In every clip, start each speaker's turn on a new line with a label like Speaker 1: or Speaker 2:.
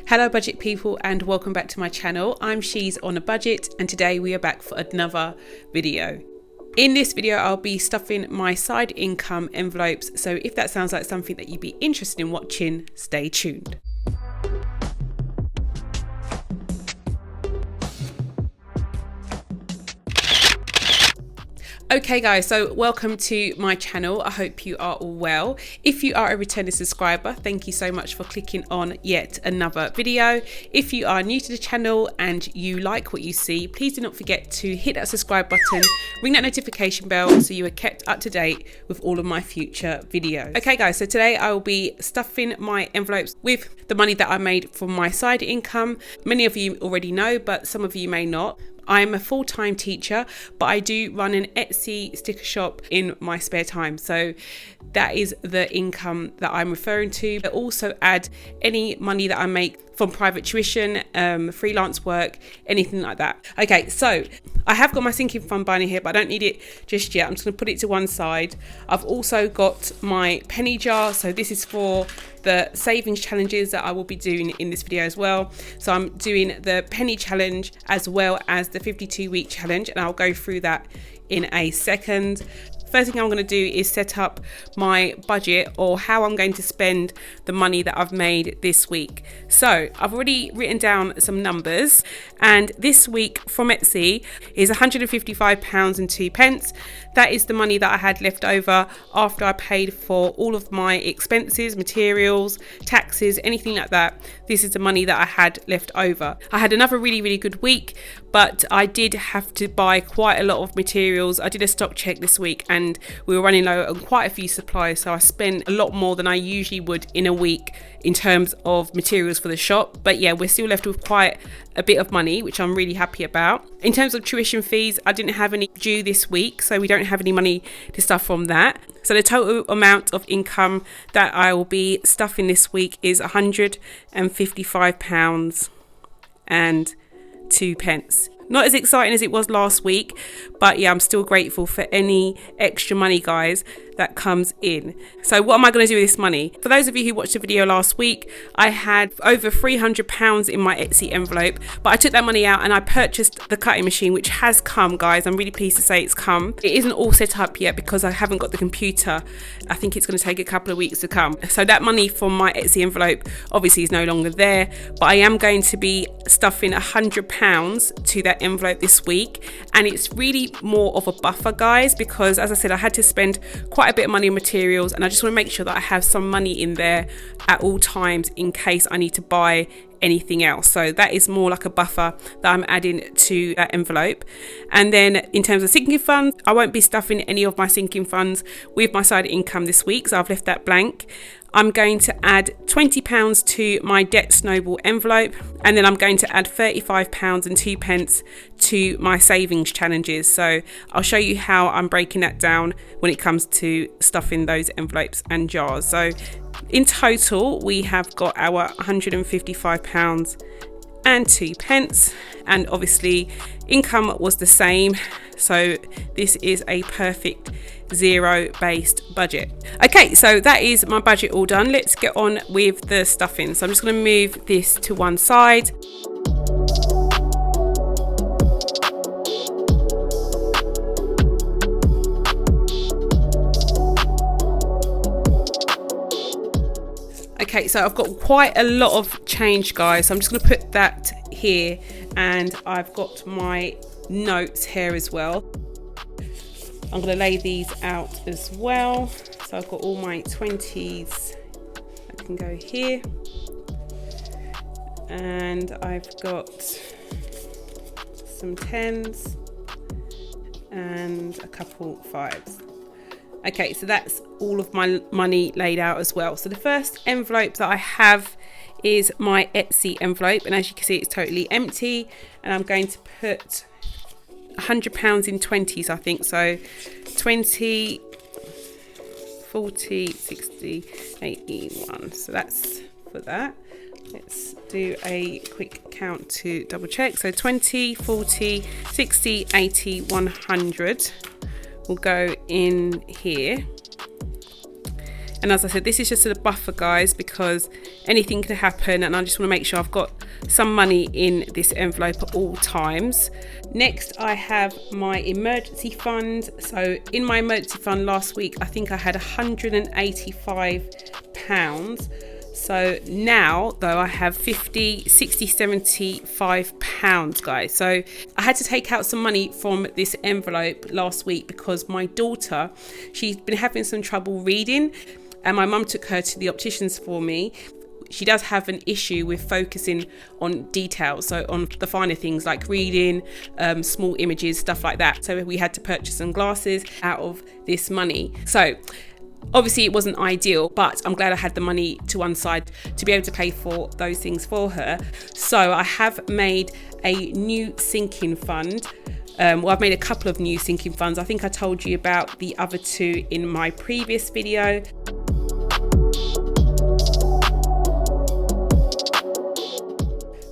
Speaker 1: Hello budget people and welcome back to my channel. I'm She's on a Budget and today we are back for another video. In this video I'll be stuffing my side income envelopes, so if that sounds like something that you'd be interested in watching, stay tuned. Okay guys, so welcome to my channel. I hope you are all well. If you are a returning subscriber, thank you so much for clicking on yet another video. If you are new to the channel and you like what you see, please do not forget to hit that subscribe button, ring that notification bell so you are kept up to date with all of my future videos. Okay guys, so today I will be stuffing my envelopes with the money that I made from my side income. Many of you already know, but some of you may not. I'm a full-time teacher, but I do run an Etsy sticker shop in my spare time. So that is the income that I'm referring to. I also add any money that I make from private tuition, freelance work, anything like that. Okay, so I have got my sinking fund binder here, but I don't need it just yet. I'm just gonna put it to one side. I've also got my penny jar. So this is for the savings challenges that I will be doing in this video as well. So I'm doing the penny challenge as well as the 52-week challenge, and I'll go through that in a second. First thing I'm going to do is set up my budget, or how I'm going to spend the money that I've made this week. So I've already written down some numbers, and this week from Etsy is £155 and 2 pence. That is the money that I had left over after I paid for all of my expenses, materials, taxes, anything like that. This is the money that I had left over. I had another really good week, but I did have to buy quite a lot of materials. I did a stock check this week and we were running low on quite a few supplies, so I spent a lot more than I usually would in a week in terms of materials for the shop. But yeah, we're still left with quite a bit of money, which I'm really happy about. In terms of tuition fees, I didn't have any due this week, so we don't have any money to stuff from that. So the total amount of income that I will be stuffing this week is £155 and 2 pence. Not as exciting as it was last week, but yeah, I'm still grateful for any extra money, guys, that comes in. So what am I going to do with this money? For those of you who watched the video last week, I had over £300 in my Etsy envelope, but I took that money out and I purchased the cutting machine, which has come, guys. I'm really pleased to say it's come. It isn't all set up yet because I haven't got the computer. I think it's going to take a couple of weeks to come. So that money from my Etsy envelope obviously is no longer there, but I am going to be stuffing £100 to that envelope this week, and it's really more of a buffer, guys, because as I said, I had to spend quite a bit of money on materials, and I just want to make sure that I have some money in there at all times in case I need to buy anything else. So that is more like a buffer that I'm adding to that envelope. And then in terms of sinking funds, I won't be stuffing any of my sinking funds with my side income this week, so I've left that blank. I'm going to add £20 to my debt snowball envelope, and then I'm going to add £35 and 2 pence to my savings challenges. So I'll show you how I'm breaking that down when it comes to stuffing those envelopes and jars. So in total, we have got our £155 and 2 pence, and obviously income was the same, so this is a perfect zero-based budget. Okay, so that is my budget all done. Let's get on with the stuffing. So I'm just going to move this to one side. Okay, so I've got quite a lot of change, guys, so I'm just going to put that here, and I've got my notes here as well. I'm going to lay these out as well. So I've got all my 20s that can go here, and I've got some 10s and a couple 5s. Okay, so that's all of my money laid out as well. So the first envelope that I have is my Etsy envelope, and as you can see, it's totally empty, and I'm going to put £100 in 20s, I think. So 20, 40, 60, 81. So that's for that. Let's do a quick count to double check. So 20, 40, 60, 80, 100 will go in here. And as I said, this is just a buffer, guys, because anything can happen, and I just want to make sure I've got some money in this envelope at all times. Next, I have my emergency fund. So in my emergency fund last week, I think I had £185. So now, though, I have 50, 60, 75 pounds, guys. So I had to take out some money from this envelope last week because my daughter, she's been having some trouble reading, and my mum took her to the opticians for me. She does have an issue with focusing on details, so on the finer things like reading, small images, stuff like that. So we had to purchase some glasses out of this money. So obviously it wasn't ideal, but I'm glad I had the money to one side to be able to pay for those things for her. So I have made a new sinking fund. Well, I've made a couple of new sinking funds. I think I told you about the other two in my previous video.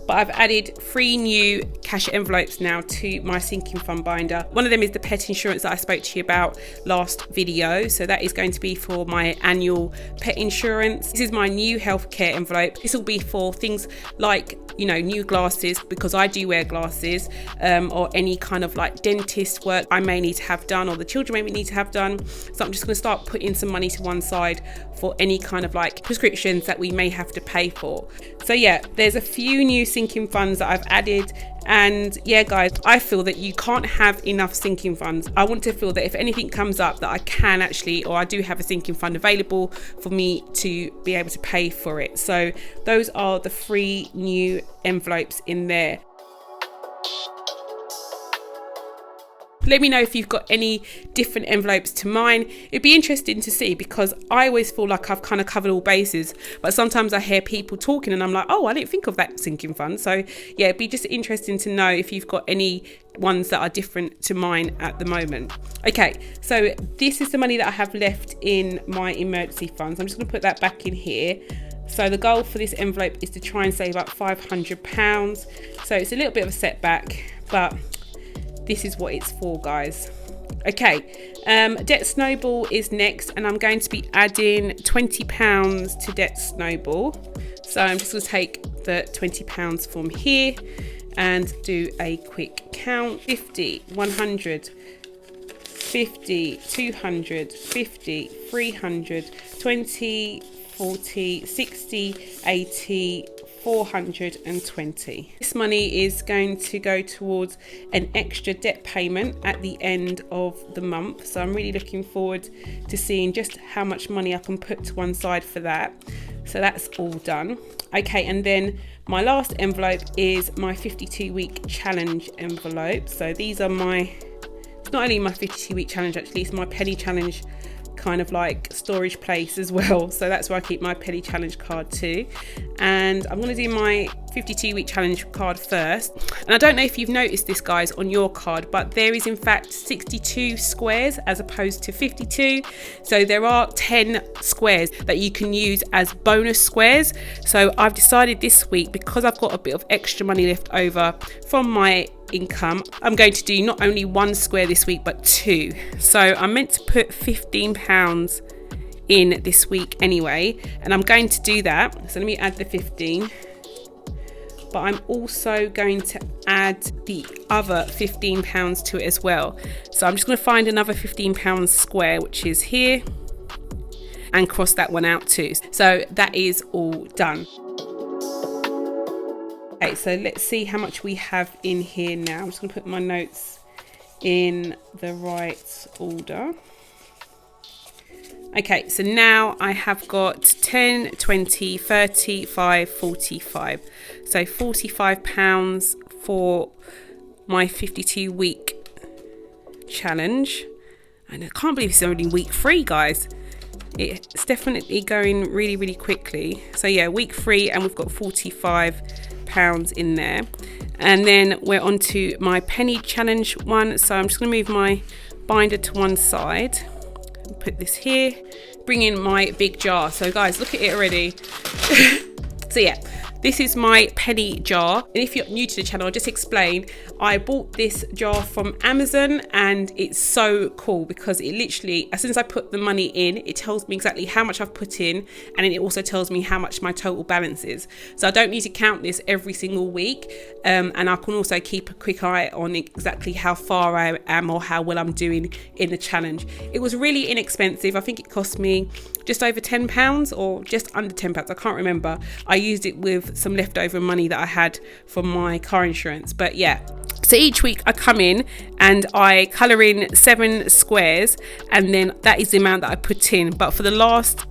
Speaker 1: But I've added 3 new cash envelopes now to my sinking fund binder. One of them is the pet insurance that I spoke to you about last video. So that is going to be for my annual pet insurance. This is my new healthcare envelope. This will be for things like, you know, new glasses, because I do wear glasses, or any kind of like dentist work I may need to have done, or the children may need to have done. So I'm just going to start putting some money to one side for any kind of like prescriptions that we may have to pay for. So yeah, there's a few new sinking funds that I've added. And yeah, guys, I feel that you can't have enough sinking funds. I want to feel that if anything comes up, that I can actually, or I do have a sinking fund available for me to be able to pay for it. So those are the 3 new envelopes in there. Let me know if you've got any different envelopes to mine. It'd be interesting to see, because I always feel like I've kind of covered all bases, but sometimes I hear people talking and I'm like, oh, I didn't think of that sinking fund. So yeah, it'd be just interesting to know if you've got any ones that are different to mine at the moment. Okay, so this is the money that I have left in my emergency funds. I'm just going to put that back in here. So the goal for this envelope is to try and save up £500. So it's a little bit of a setback, but this is what it's for, guys. Okay, Debt Snowball is next, and I'm going to be adding £20 to Debt Snowball. So I'm just going to take the £20 from here and do a quick count. 50, 100, 50, 200, 50, 300, 20, 40, 60, 80, 420. This money is going to go towards an extra debt payment at the end of the month. So I'm really looking forward to seeing just how much money I can put to one side for that. So that's all done. Okay, and then my last envelope is my 52-week challenge envelope. So these are my, it's not only my 52-week challenge, actually, it's my penny challenge kind of like storage place as well. So that's where I keep my penny challenge card too. And I'm going to do my 52-week challenge card first. And I don't know if you've noticed this, guys, on your card, but there is in fact 62 squares as opposed to 52. So there are 10 squares that you can use as bonus squares. So I've decided this week, because I've got a bit of extra money left over from my income, I'm going to do not only 1 square this week but 2. So I'm meant to put £15 in this week anyway, and I'm going to do that. So let me add the 15, but I'm also going to add the other £15 to it as well. So I'm just going to find another £15 square, which is here, and cross that one out too. So that is all done. Okay, so let's see how much we have in here now. I'm just going to put my notes in the right order. Okay, so now I have got 10, 20, 30, 5, 45. So £45 for my 52-week challenge. And I can't believe it's only week 3, guys. It's definitely going really, really quickly. So yeah, week 3, and we've got £45 in there. And then we're on to my penny challenge one. So I'm just going to move my binder to one side, put this here, bring in my big jar. So guys, look at it already. So yeah, this is my penny jar. And if you're new to the channel, I'll just explain. I bought this jar from Amazon and it's so cool because it literally, as soon as I put the money in, it tells me exactly how much I've put in, and then it also tells me how much my total balance is. So I don't need to count this every single week, and I can also keep a quick eye on exactly how far I am or how well I'm doing in the challenge. It was really inexpensive. I think it cost me just over £10 or just under £10. I can't remember. I used it with some leftover money that I had from my car insurance. But yeah, so each week I come in and I colour in 7 squares, and then that is the amount that I put in. But for the last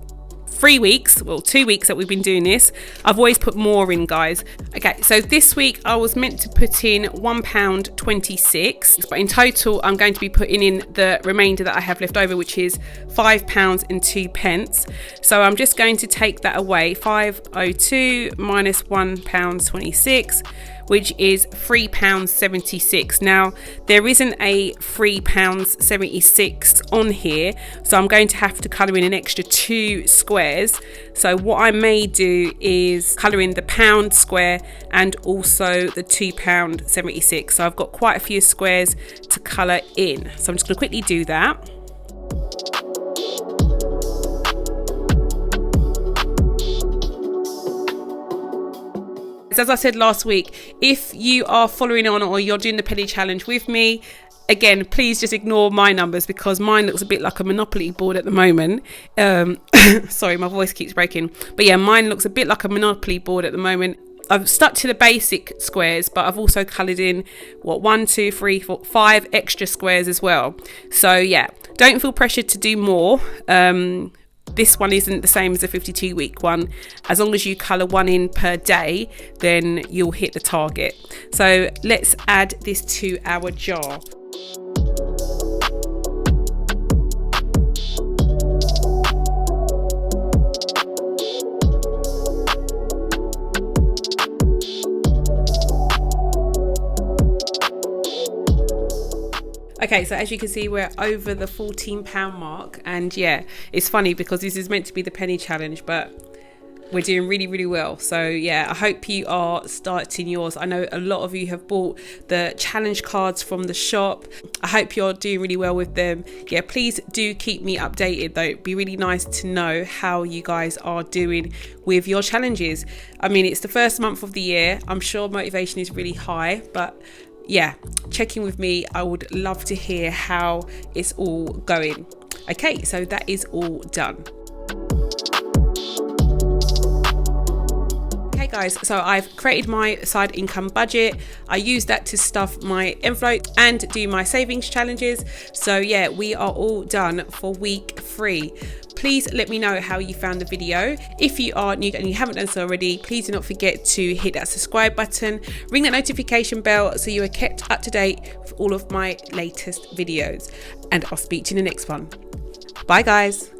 Speaker 1: 3 weeks, well 2 weeks that we've been doing this, I've always put more in, guys. Okay, so this week I was meant to put in £1.26, but in total I'm going to be putting in the remainder that I have left over, which is £5.02. So I'm just going to take that away, 502 minus £1.26, which is £3.76. Now there isn't a £3.76 on here, so I'm going to have to colour in an extra 2 squares. So what I may do is colour in the pound square and also the £2.76. So I've got quite a few squares to colour in. So I'm just going to quickly do that. As I said last week, if you are following on or you're doing the penny challenge with me, again, please just ignore my numbers because mine looks a bit like a Monopoly board at the moment. Sorry, my voice keeps breaking. But yeah, mine looks a bit like a Monopoly board at the moment. I've stuck to the basic squares, but I've also coloured in, 1, 2, 3, 4, 5 extra squares as well. So yeah, don't feel pressured to do more. This one isn't the same as the 52-week one. As long as you colour 1 in per day, then you'll hit the target. So let's add this to our jar. Okay, so as you can see, we're over the £14 mark, and yeah, it's funny because this is meant to be the penny challenge, but we're doing really, really well. So yeah, I hope you are starting yours. I know a lot of you have bought the challenge cards from the shop. I hope you're doing really well with them. Yeah, please do keep me updated though. It'd be really nice to know how you guys are doing with your challenges. I mean, it's the first month of the year. I'm sure motivation is really high, but yeah, check in with me. I would love to hear how it's all going. Okay, so that is all done. Okay guys, so I've created my side income budget. I use that to stuff my envelope and do my savings challenges. So yeah, we are all done for week 3. Please let me know how you found the video. If you are new and you haven't done so already, please do not forget to hit that subscribe button, ring that notification bell so you are kept up to date with all of my latest videos. And I'll speak to you in the next one. Bye guys.